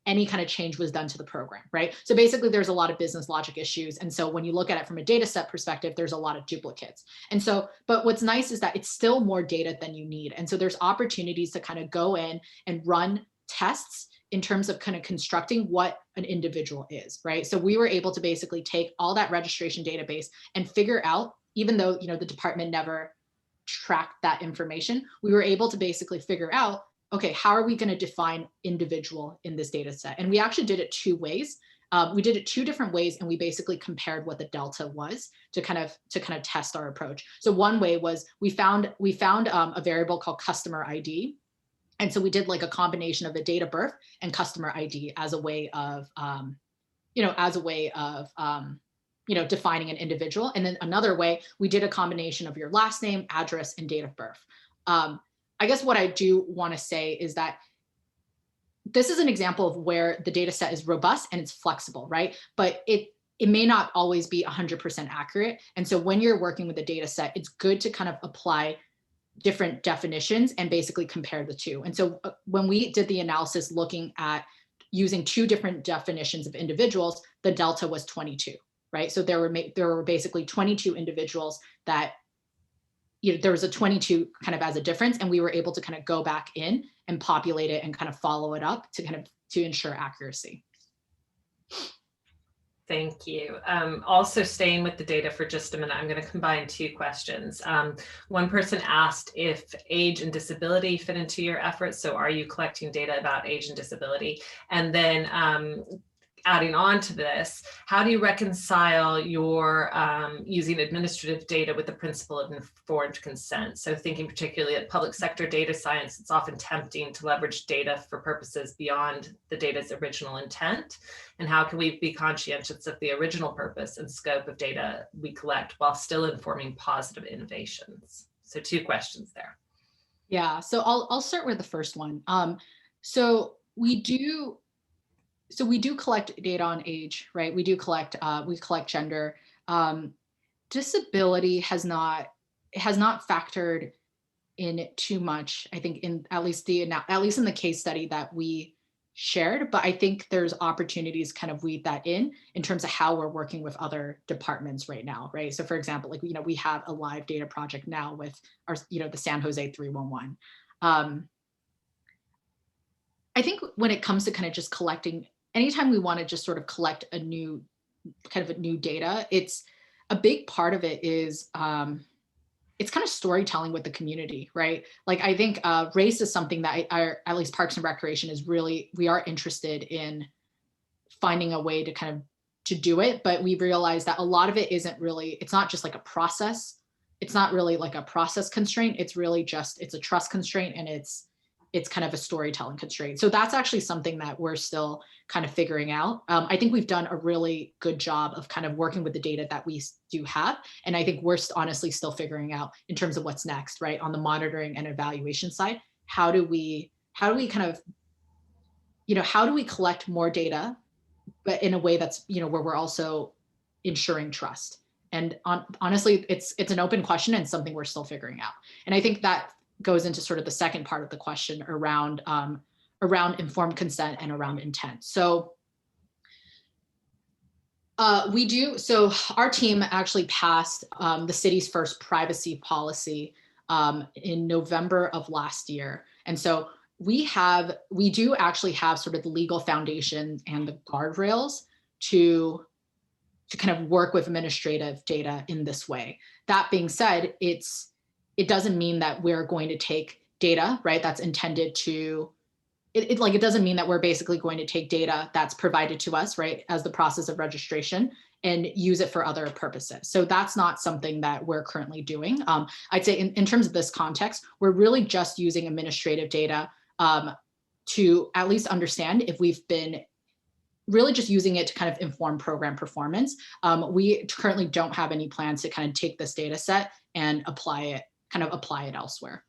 any kind of change was done to the program, right? So basically there's a lot of business logic issues. And so when you look at it from a data set perspective, there's a lot of duplicates. And so, but what's nice is that it's still more data than you need. And so there's opportunities to kind of go in and run tests in terms of kind of constructing what an individual is, right? So we were able to basically take all that registration database and figure out, even though, the department never tracked that information, we were able to basically figure out, okay, how are we going to define individual in this data set? And we actually did it 2 ways. We did it 2 different ways, and we basically compared what the delta was to kind of test our approach. So one way was we found a variable called customer ID. And so we did like a combination of the date of birth and customer ID as a way of, defining an individual. And then another way, we did a combination of your last name, address, and date of birth. I guess what I do want to say is that this is an example of where the data set is robust and it's flexible, right? But it may not always be 100% accurate. And so when you're working with a data set, it's good to kind of apply different definitions and basically compare the two. And so when we did the analysis looking at using 2 different definitions of individuals, the delta was 22, right? So there were basically 22 individuals that, there was a 22 kind of as a difference, and we were able to kind of go back in and populate it and kind of follow it up to ensure accuracy. Thank you. Also staying with the data for just a minute, I'm going to combine 2 questions. One person asked if age and disability fit into your efforts. So are you collecting data about age and disability? And then adding on to this, how do you reconcile your using administrative data with the principle of informed consent? So thinking particularly at public sector data science, it's often tempting to leverage data for purposes beyond the data's original intent. And how can we be conscientious of the original purpose and scope of data we collect while still informing positive innovations? So 2 questions there. Yeah, so I'll start with the first one. So we do collect data on age, right? We collect gender. Disability has not factored in too much, I think, in at least in the case study that we shared, but I think there's opportunities kind of weed that in terms of how we're working with other departments right now, right? So for example, like, we have a live data project now with our, the San Jose 311. I think when it comes to kind of just collecting, anytime we want to just sort of collect a new data, it's a big part of it is it's kind of storytelling with the community, right? Like, I think race is something that at least Parks and Recreation we are interested in finding a way to kind of to do it, but we realize that a lot of it it's not just like a process. It's not really like a process constraint. It's really just, it's a trust constraint, and it's kind of a storytelling constraint. So that's actually something that we're still kind of figuring out. I think we've done a really good job of kind of working with the data that we do have. And I think we're honestly still figuring out in terms of what's next, right? On the monitoring and evaluation side, how do we kind of, how do we collect more data, but in a way that's, where we're also ensuring trust? And honestly, it's an open question and something we're still figuring out. And I think that goes into sort of the second part of the question around informed consent and around intent. So our team actually passed the city's first privacy policy in November of last year. And so we do actually have sort of the legal foundation and the guardrails to kind of work with administrative data in this way. That being said, it doesn't mean that we're going to take data, right, that's intended to, it doesn't mean that we're basically going to take data that's provided to us, right, as the process of registration and use it for other purposes. So that's not something that we're currently doing. I'd say in terms of this context, we're really just using administrative data to at least understand if we've been really just using it to kind of inform program performance. We currently don't have any plans to kind of take this data set and apply it elsewhere.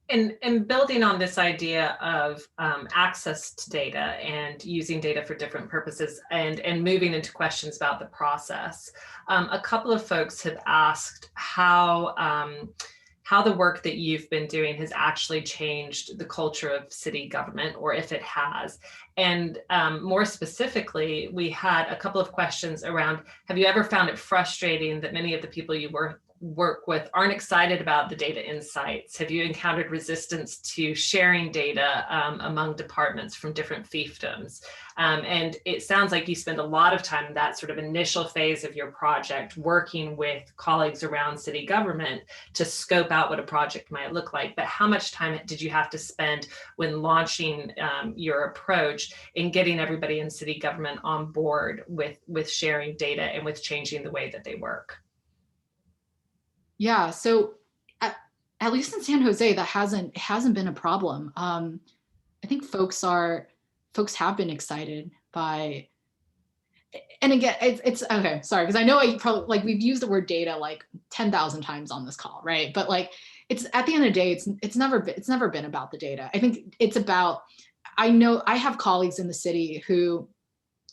And building on this idea of access to data and using data for different purposes and moving into questions about the process, a couple of folks have asked how the work that you've been doing has actually changed the culture of city government, or if it has. And more specifically, we had a couple of questions around, have you ever found it frustrating that many of the people you work work with aren't excited about the data insights? Have you encountered resistance to sharing data among departments from different fiefdoms? And it sounds like you spend a lot of time in that sort of initial phase of your project working with colleagues around city government to scope out what a project might look like. But how much time did you have to spend when launching your approach in getting everybody in city government on board with sharing data and with changing the way that they work? Yeah, so at least in San Jose, that hasn't been a problem. I think folks have been excited by, and again, it's okay. Sorry, because I know I probably, like, we've used the word data like 10,000 times on this call, right? But like, it's at the end of the day, it's never been about the data. I think it's about, I know I have colleagues in the city who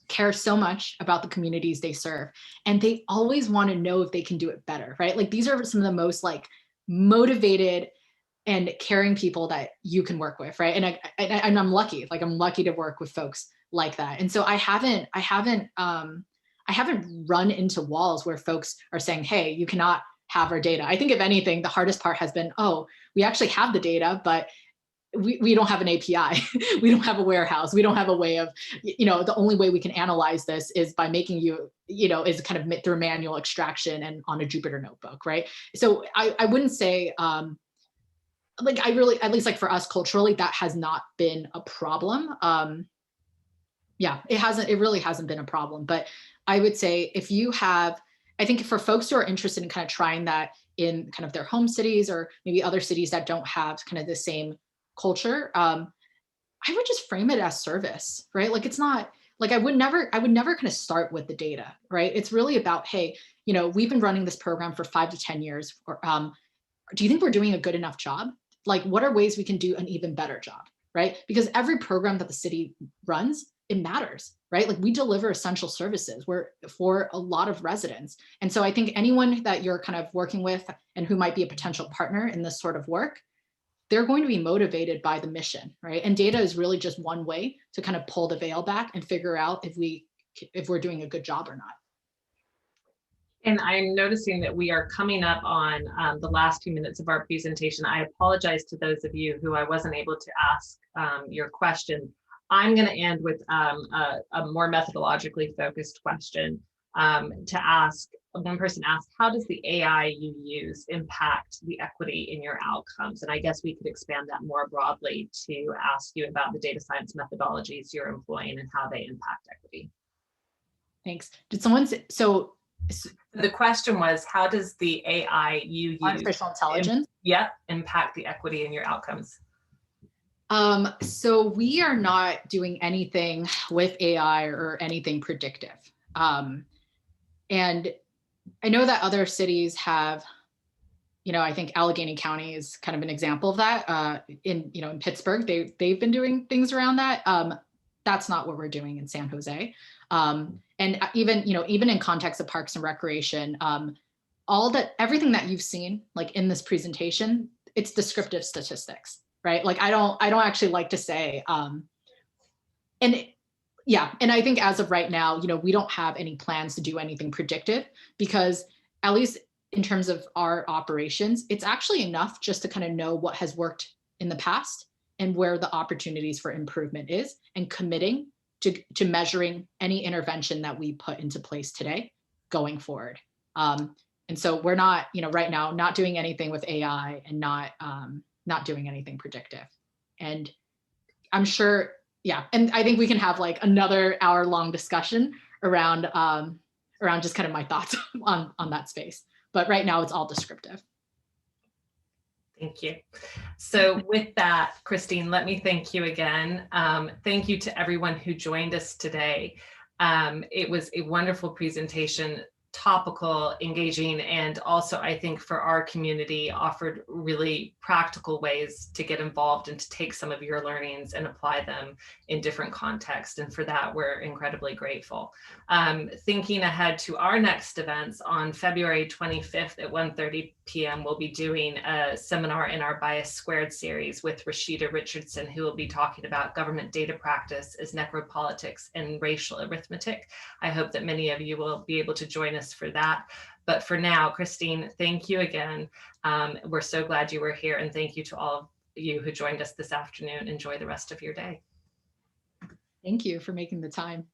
care so much about the communities they serve, and they always want to know if they can do it better, right? Like, these are some of the most like motivated and caring people that you can work with, right? And I'm lucky, like I'm lucky to work with folks like that. And so I haven't run into walls where folks are saying, hey, you cannot have our data. I think if anything, the hardest part has been, oh, we actually have the data, but we don't have an API. We don't have a warehouse. We don't have a way of, the only way we can analyze this is by making is kind of through manual extraction and on a Jupyter notebook, right? So I wouldn't say, like, I really, at least like for us culturally, that has not been a problem. Yeah, it really hasn't been a problem. But I would say if you have, I think for folks who are interested in kind of trying that in kind of their home cities or maybe other cities that don't have kind of the same culture, I would just frame it as service, right? Like, it's not like I would never kind of start with the data, right? It's really about, hey, we've been running this program for 5 to 10 years. Or, do you think we're doing a good enough job? Like, what are ways we can do an even better job, right? Because every program that the city runs, it matters, right? Like, we deliver essential services for a lot of residents. And so I think anyone that you're kind of working with and who might be a potential partner in this sort of work, they're going to be motivated by the mission, right? And data is really just one way to kind of pull the veil back and figure out if we're doing a good job or not. And I'm noticing that we are coming up on the last few minutes of our presentation. I apologize to those of you who I wasn't able to ask your question. I'm going to end with a more methodologically focused question to ask. One person asked, how does the AI you use impact the equity in your outcomes? And I guess we could expand that more broadly to ask you about the data science methodologies you're employing and how they impact equity. Thanks. Did someone say, so the question was, how does the AI you use, artificial intelligence, impact the equity in your outcomes? So we are not doing anything with AI or anything predictive. And I know that other cities have, I think Allegheny County is kind of an example of that. In Pittsburgh, they've been doing things around that. That's not what we're doing in San Jose. And even in context of parks and recreation, everything that you've seen, like in this presentation, it's descriptive statistics, right? Like, I don't actually like to say, and I think as of right now, we don't have any plans to do anything predictive, because at least in terms of our operations, it's actually enough just to kind of know what has worked in the past and where the opportunities for improvement is, and committing to measuring any intervention that we put into place today going forward. And so we're not, right now, not doing anything with AI and not doing anything predictive. And I'm sure, and I think we can have like another hour-long discussion around just kind of my thoughts on that space. But right now it's all descriptive. Thank you. So with that, Christine, let me thank you again. Thank you to everyone who joined us today. It was a wonderful presentation, topical, engaging, and also I think for our community offered really practical ways to get involved and to take some of your learnings and apply them in different contexts. And for that, we're incredibly grateful. Thinking ahead to our next events, on February 25th at 1:30 p.m., we'll be doing a seminar in our Bias Squared series with Rashida Richardson, who will be talking about government data practice as necropolitics and racial arithmetic. I hope that many of you will be able to join us us for that. But for now, Christine, thank you again. We're so glad you were here, and thank you to all of you who joined us this afternoon. Enjoy the rest of your day. Thank you for making the time.